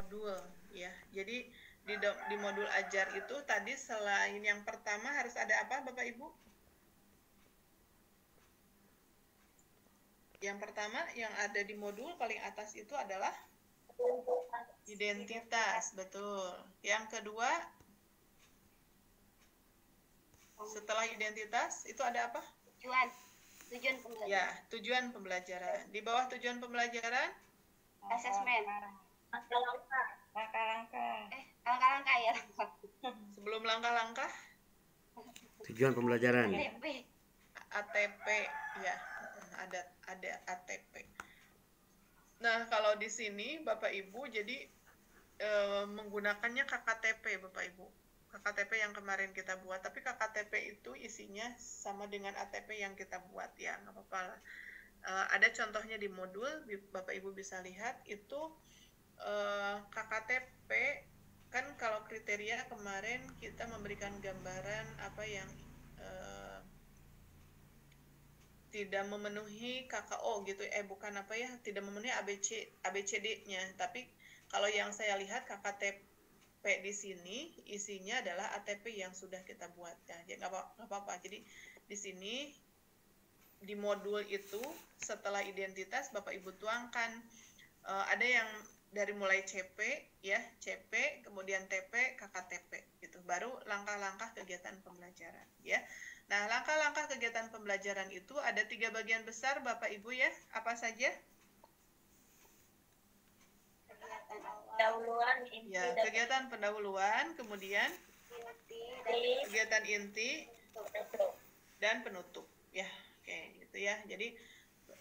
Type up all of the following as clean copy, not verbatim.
modul ya. Jadi di modul ajar itu tadi selain yang pertama harus ada apa Bapak Ibu? Yang pertama yang ada di modul paling atas itu adalah identitas, betul. Yang kedua, setelah identitas itu ada apa? Tujuan pembelajaran. Ya, tujuan pembelajaran. Di bawah tujuan pembelajaran, Asesmen. Langkah-langkah. Langkah-langkah ya. sebelum langkah-langkah, Tujuan pembelajaran. ATP ya, ada ATP. Nah, kalau di sini Bapak Ibu jadi menggunakannya KKTP Bapak Ibu. KKTP yang kemarin kita buat, tapi KKTP itu isinya sama dengan ATP yang kita buat ya, nggak apa-apa lah. Ada contohnya di modul, Bapak Ibu bisa lihat itu KKTP kan kalau kriteria kemarin kita memberikan gambaran apa yang tidak memenuhi KKO gitu, bukan apa ya, tidak memenuhi ABCD-nya, tapi kalau yang saya lihat KKTP di sini isinya adalah ATP yang sudah kita buat ya, jadi nggak apa-apa. Jadi di sini di modul itu setelah identitas Bapak Ibu tuangkan ada yang dari mulai CP ya, CP, kemudian TP, KKTP gitu. Baru langkah-langkah kegiatan pembelajaran ya. Nah, langkah-langkah kegiatan pembelajaran itu ada 3 bagian besar Bapak Ibu ya. Apa saja? Pendahuluan, inti, ya, kegiatan pendahuluan, kemudian kegiatan inti dan penutup ya. Oke, gitu ya. Jadi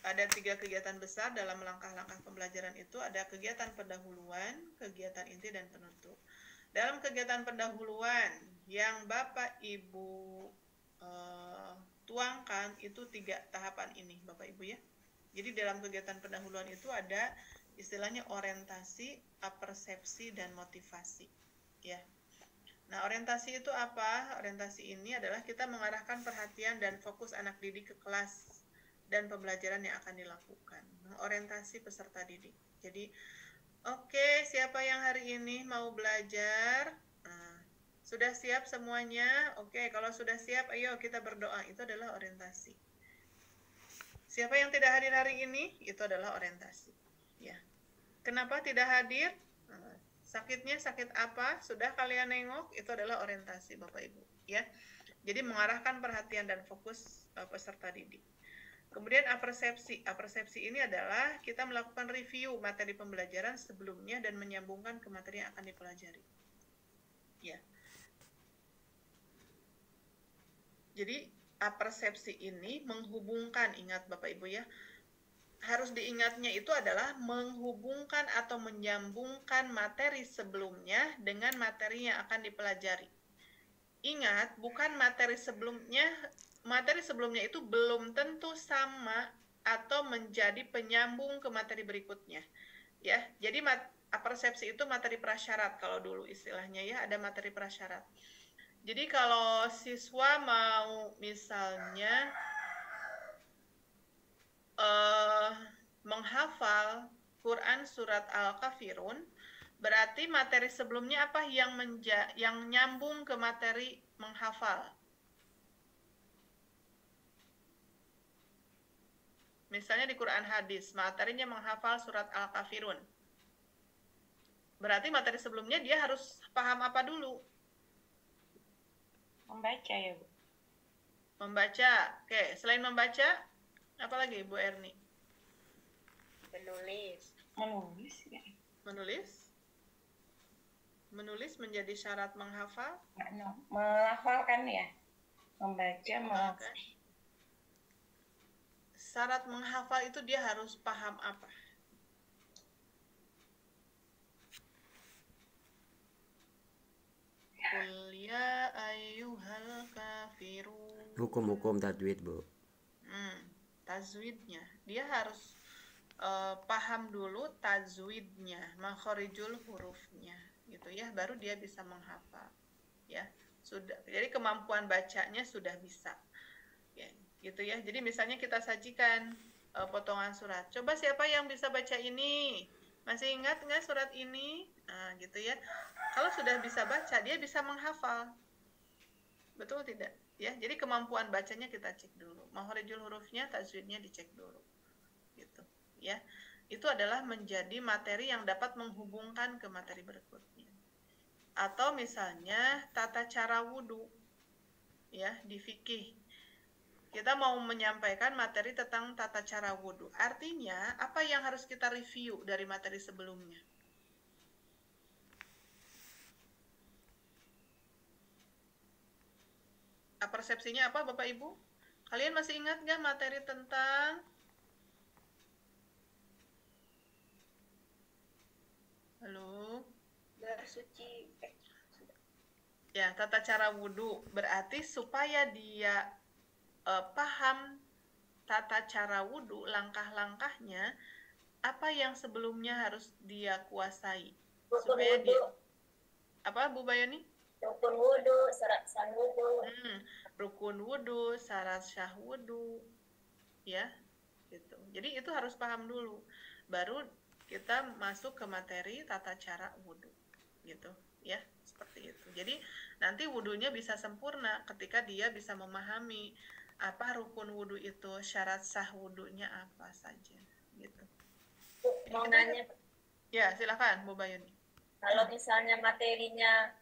ada 3 kegiatan besar dalam langkah-langkah pembelajaran itu, ada kegiatan pendahuluan, kegiatan inti, dan penutup. Dalam kegiatan pendahuluan yang Bapak Ibu tuangkan itu 3 tahapan ini Bapak Ibu ya. Jadi dalam kegiatan pendahuluan itu ada istilahnya orientasi, apersepsi, dan motivasi ya. Nah, orientasi itu apa? Orientasi ini adalah kita mengarahkan perhatian dan fokus anak didik ke kelas dan pembelajaran yang akan dilakukan. Orientasi peserta didik. Jadi, oke, siapa yang hari ini mau belajar? Nah, sudah siap semuanya? Oke, kalau sudah siap, ayo kita berdoa. Itu adalah orientasi. Siapa yang tidak hadir hari ini? Itu adalah orientasi. Ya. Kenapa tidak hadir? Sakitnya sakit apa? Sudah kalian nengok? Itu adalah orientasi Bapak Ibu. Ya. Jadi mengarahkan perhatian dan fokus peserta didik. Kemudian apersepsi. Apersepsi ini adalah kita melakukan review materi pembelajaran sebelumnya dan menyambungkan ke materi yang akan dipelajari. Ya. Jadi apersepsi ini menghubungkan, ingat Bapak Ibu ya, harus diingatnya itu adalah menghubungkan atau menyambungkan materi sebelumnya dengan materi yang akan dipelajari. Ingat, bukan materi sebelumnya itu belum tentu sama atau menjadi penyambung ke materi berikutnya. Ya, jadi apersepsi itu materi prasyarat kalau dulu istilahnya ya, ada materi prasyarat. Jadi kalau siswa mau misalnya menghafal Quran surat Al-Kafirun, berarti materi sebelumnya apa yang nyambung ke materi menghafal. Misalnya di Quran hadis, materinya menghafal surat Al-Kafirun. Berarti materi sebelumnya dia harus paham apa dulu? Membaca ya, Bu. Membaca. Oke, selain membaca, apa lagi Bu Erni? Menulis ya. Menulis menjadi syarat menghafal? Menghafalkan ya. Membaca, menghafal. Syarat menghafal itu dia harus paham apa? Qul ya ayyuhal kafirun. Hukum-hukum tajwid, Bu. Tajwidnya. Dia harus paham dulu tajwidnya, makhorijul hurufnya, gitu ya, baru dia bisa menghafal. Ya, sudah. Jadi kemampuan bacanya sudah bisa. Ya, gitu ya. Jadi misalnya kita sajikan potongan surat. Coba siapa yang bisa baca ini? Masih ingat nggak surat ini? Nah, gitu ya. Kalau sudah bisa baca, dia bisa menghafal. Betul tidak? Ya, jadi kemampuan bacanya kita cek dulu. Makhorijul hurufnya, tajwidnya dicek dulu. Gitu, ya. Itu adalah menjadi materi yang dapat menghubungkan ke materi berikutnya. Atau misalnya tata cara wudhu, ya, di fikih. Kita mau menyampaikan materi tentang tata cara wudhu. Artinya, apa yang harus kita review dari materi sebelumnya? Persepsinya apa, Bapak Ibu? Kalian masih ingat nggak materi tentang halo? Bersuci. Ya, tata cara wudhu. Berarti supaya dia paham tata cara wudhu, langkah-langkahnya, apa yang sebelumnya harus dia kuasai? Supaya dia, apa Bu Bayani? Rukun wudhu, syarat sah wudhu. Rukun wudhu, syarat syah wudhu, ya, gitu. Jadi itu harus paham dulu, baru kita masuk ke materi tata cara wudhu, gitu, ya, seperti itu. Jadi nanti wudhunya bisa sempurna ketika dia bisa memahami apa rukun wudhu itu, syarat sah wudhunya apa saja, gitu. Mau nanya, ya silakan Bu Bayani. kalau misalnya materinya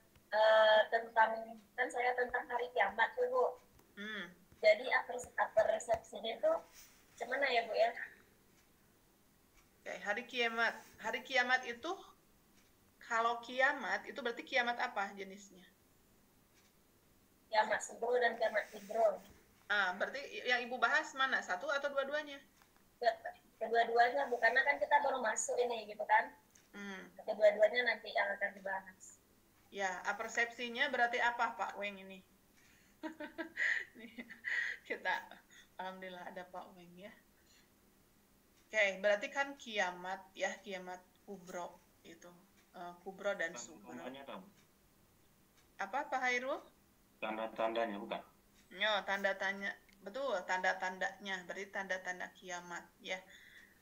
tentang, kan saya tentang hari kiamat tuh Bu. Jadi persepsinya itu gimana ya Bu ya? Oke, hari kiamat. Hari kiamat itu, kalau kiamat itu berarti kiamat apa jenisnya? Kiamat subuh dan kiamat hidro. Berarti yang Ibu bahas mana? Satu atau dua-duanya? Kedua-duanya, Bu, karena kan kita baru masuk ini gitu kan. Kedua-duanya nanti yang akan dibahas. Ya, persepsinya berarti apa Pak Weng ini? Kita, alhamdulillah ada Pak Weng ya. Oke, berarti kan kiamat ya, kiamat kubro itu, kubro dan sugro. Apa Pak Hairul? Tanda-tandanya bukan? Yo, tanda-tanya, betul, tanda-tandanya, berarti tanda-tanda kiamat ya.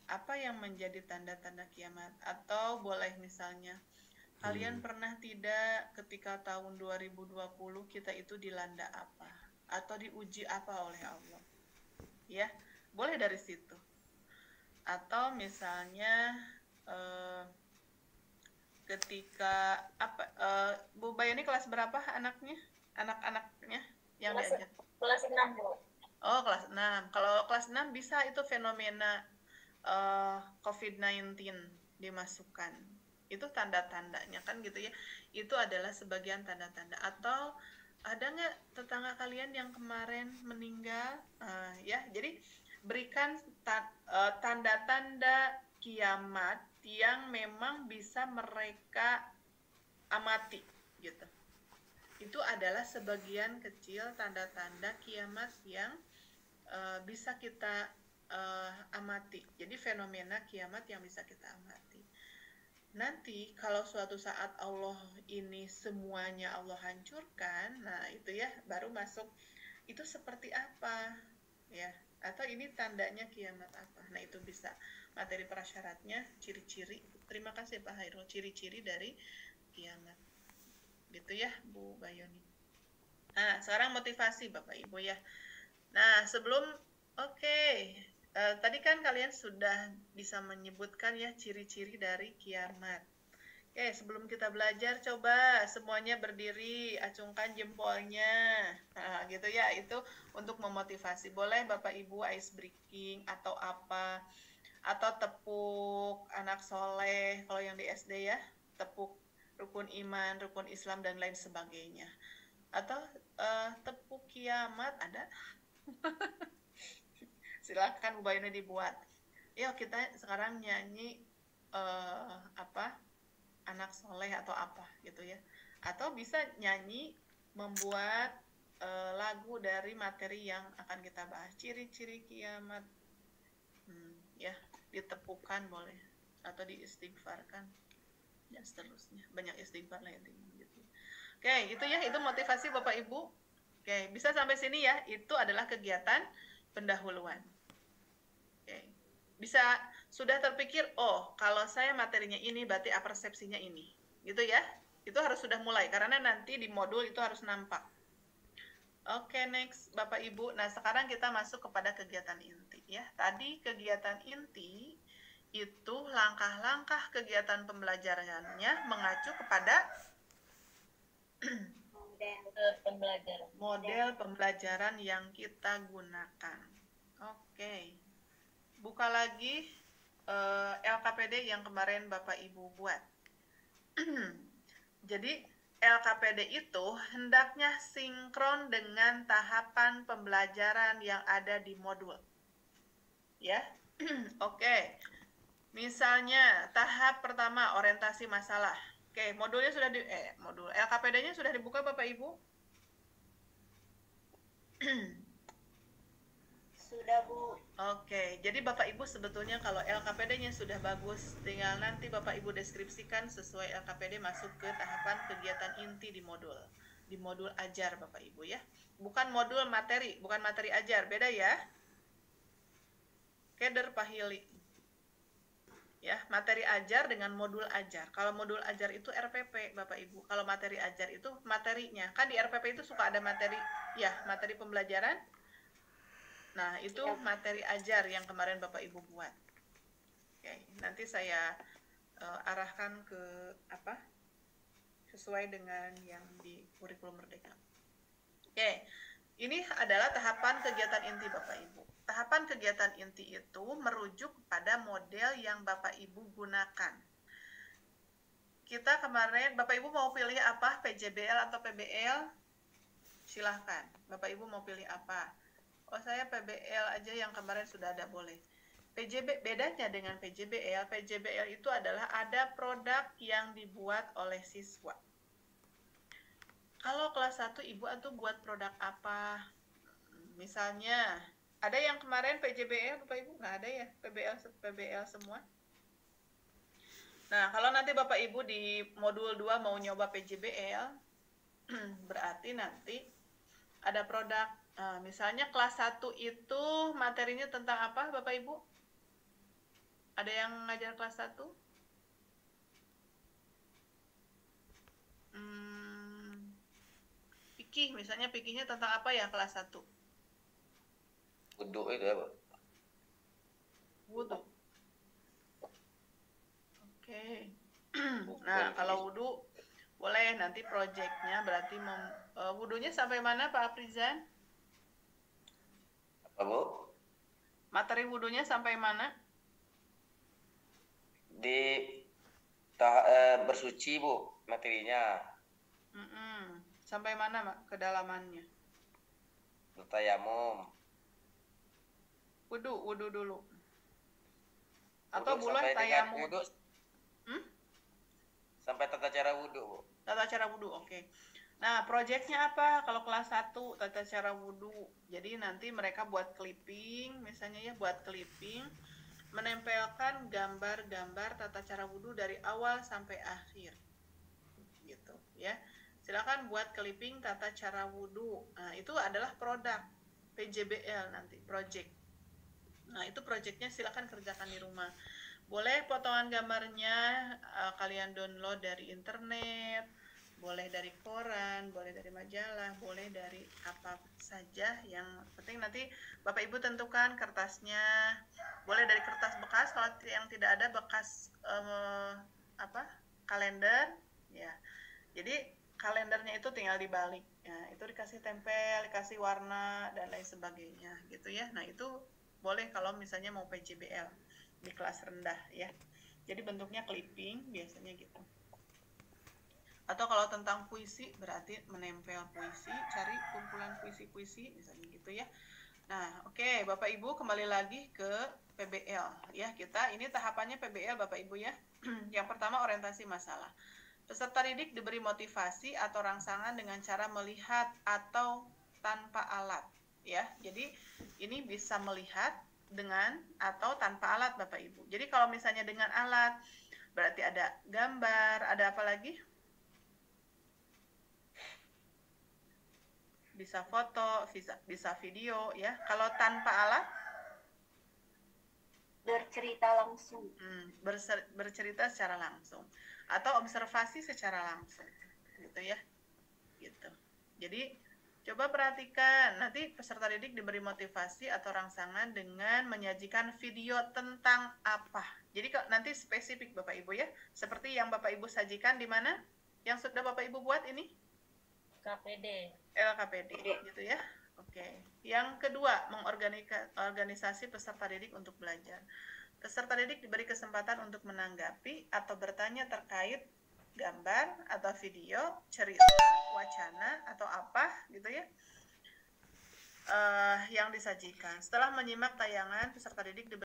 Apa yang menjadi tanda-tanda kiamat? Atau boleh misalnya, kalian pernah tidak ketika tahun 2020 kita itu dilanda apa? Atau diuji apa oleh Allah? Ya, boleh dari situ. Atau misalnya ketika apa, Bu Bayani kelas berapa anaknya? Anak-anaknya yang diajar? Kelas 6 Bu. Oh, kelas 6. Kalau kelas 6 bisa itu fenomena COVID-19 dimasukkan. Itu tanda-tandanya kan gitu ya. Itu adalah sebagian tanda-tanda. Atau ada nggak tetangga kalian yang kemarin meninggal? Ya, jadi berikan tanda-tanda kiamat yang memang bisa mereka amati gitu. Itu adalah sebagian kecil tanda-tanda kiamat yang bisa kita amati. Jadi fenomena kiamat yang bisa kita amati. Nanti kalau suatu saat Allah ini semuanya Allah hancurkan, nah itu ya baru masuk itu seperti apa ya, atau ini tandanya kiamat apa. Nah itu bisa materi prasyaratnya, ciri-ciri. Terima kasih Pak Hairul, ciri-ciri dari kiamat. Gitu ya Bu Bayoni. Nah sekarang motivasi Bapak Ibu ya. Nah sebelum tadi kan kalian sudah bisa menyebutkan ya ciri-ciri dari kiamat. Oke, sebelum kita belajar coba semuanya berdiri, acungkan jempolnya. Nah, gitu ya, itu untuk memotivasi. Boleh Bapak Ibu ice breaking atau apa? Atau tepuk anak soleh kalau yang di SD ya, tepuk rukun iman, rukun Islam dan lain sebagainya. Atau tepuk kiamat ada? Silakan Bu Bayuni dibuat. Yuk kita sekarang nyanyi anak soleh atau apa gitu ya. Atau bisa nyanyi membuat lagu dari materi yang akan kita bahas. Ciri-ciri kiamat. Ya, ditepukan boleh atau diistighfarkan dan seterusnya. Banyak istighfar lah intinya gitu. Oke, itu ya, itu motivasi Bapak Ibu. Oke, bisa sampai sini ya. Itu adalah kegiatan pendahuluan. Oke. Bisa sudah terpikir, oh kalau saya materinya ini berarti apersepsinya ini, gitu ya. Itu harus sudah mulai, karena nanti di modul itu harus nampak. Oke, next Bapak Ibu. Nah, sekarang kita masuk kepada kegiatan inti ya. Tadi kegiatan inti itu langkah-langkah kegiatan pembelajarannya mengacu kepada model pembelajaran yang kita gunakan. Oke. Buka lagi LKPD yang kemarin Bapak Ibu buat. Jadi LKPD itu hendaknya sinkron dengan tahapan pembelajaran yang ada di modul. Ya. Oke. Misalnya tahap pertama orientasi masalah. Oke, modulnya sudah modul LKPD-nya sudah dibuka Bapak Ibu? Sudah, Bu. Oke, jadi Bapak Ibu sebetulnya kalau LKPD-nya sudah bagus, tinggal nanti Bapak Ibu deskripsikan sesuai LKPD masuk ke tahapan kegiatan inti di modul. Di modul ajar Bapak Ibu ya. Bukan modul materi, bukan materi ajar, beda ya. Keder Pahili. Ya, materi ajar dengan modul ajar. Kalau modul ajar itu RPP Bapak Ibu. Kalau materi ajar itu materinya. Kan di RPP itu suka ada materi, ya, materi pembelajaran. Nah, itu materi ajar yang kemarin Bapak Ibu buat. Oke, nanti saya arahkan ke apa? Sesuai dengan yang di kurikulum Merdeka. Oke, ini adalah tahapan kegiatan inti Bapak Ibu. Tahapan kegiatan inti itu merujuk pada model yang Bapak Ibu gunakan. Kita kemarin, Bapak Ibu mau pilih apa? PJBL atau PBL? Silahkan. Bapak Ibu mau pilih apa? Oh, saya PBL aja yang kemarin sudah ada, boleh. Bedanya dengan PJBL, PJBL itu adalah ada produk yang dibuat oleh siswa. Kalau kelas 1 Ibu atau buat produk apa? Misalnya, ada yang kemarin PJBL, Bapak Ibu? Nggak ada ya? PBL semua? Nah, kalau nanti Bapak Ibu di modul 2 mau nyoba PJBL, berarti nanti ada produk. Misalnya kelas 1 itu materinya tentang apa Bapak Ibu? Ada yang ngajar kelas 1? Fikih, misalnya fikihnya tentang apa ya kelas 1? Wudhu itu ya, Pak? Wudhu. Oke. Nah, kalau wudhu boleh nanti proyeknya berarti wudhunya sampai mana Pak Aprizan? Apa, Bu? Materi wudhunya sampai mana? Di bersuci, Bu, materinya. Sampai mana, Mak, kedalamannya? Tayamum. Wudhu dulu. Atau Wudhu boleh tayamum. wudhu. Sampai tata cara wudhu, Bu. Tata cara wudhu, oke. Nah, proyeknya apa? Kalau kelas 1, tata cara wudhu. Jadi nanti mereka buat clipping, misalnya ya, buat clipping, menempelkan gambar-gambar tata cara wudhu dari awal sampai akhir. Gitu, ya. Silakan buat clipping tata cara wudhu. Nah, itu adalah produk PJBL nanti, project. Nah, itu projectnya silakan kerjakan di rumah. Boleh potongan gambarnya kalian download dari internet, boleh dari koran, boleh dari majalah, boleh dari apa saja. Yang penting nanti Bapak Ibu tentukan kertasnya. Boleh dari kertas bekas kalau yang tidak ada bekas kalender, ya. Jadi kalendernya itu tinggal dibalik. Ya, itu dikasih tempel, dikasih warna dan lain sebagainya, gitu ya. Nah, itu boleh kalau misalnya mau PJBL di kelas rendah ya. Jadi bentuknya clipping biasanya gitu. Atau kalau tentang puisi berarti menempel puisi, cari kumpulan puisi-puisi misalnya gitu ya. Nah, oke, Bapak Ibu kembali lagi ke PBL ya. Kita ini tahapannya PBL Bapak Ibu ya. Yang pertama orientasi masalah. Peserta didik diberi motivasi atau rangsangan dengan cara melihat atau tanpa alat ya. Jadi ini bisa melihat dengan atau tanpa alat Bapak Ibu. Jadi kalau misalnya dengan alat berarti ada gambar, ada apa lagi? Bisa foto, bisa video ya. Kalau tanpa alat bercerita langsung. Bercerita secara langsung atau observasi secara langsung, gitu ya, gitu. Jadi coba perhatikan, nanti peserta didik diberi motivasi atau rangsangan dengan menyajikan video tentang apa. Jadi nanti spesifik Bapak Ibu ya, seperti yang Bapak Ibu sajikan di mana? Yang sudah Bapak Ibu buat ini? LKPD, gitu ya. Oke. Yang kedua, mengorganisasi peserta didik untuk belajar. Peserta didik diberi kesempatan untuk menanggapi atau bertanya terkait gambar atau video, cerita, wacana atau apa gitu ya, yang disajikan. Setelah menyimak tayangan, peserta didik diberi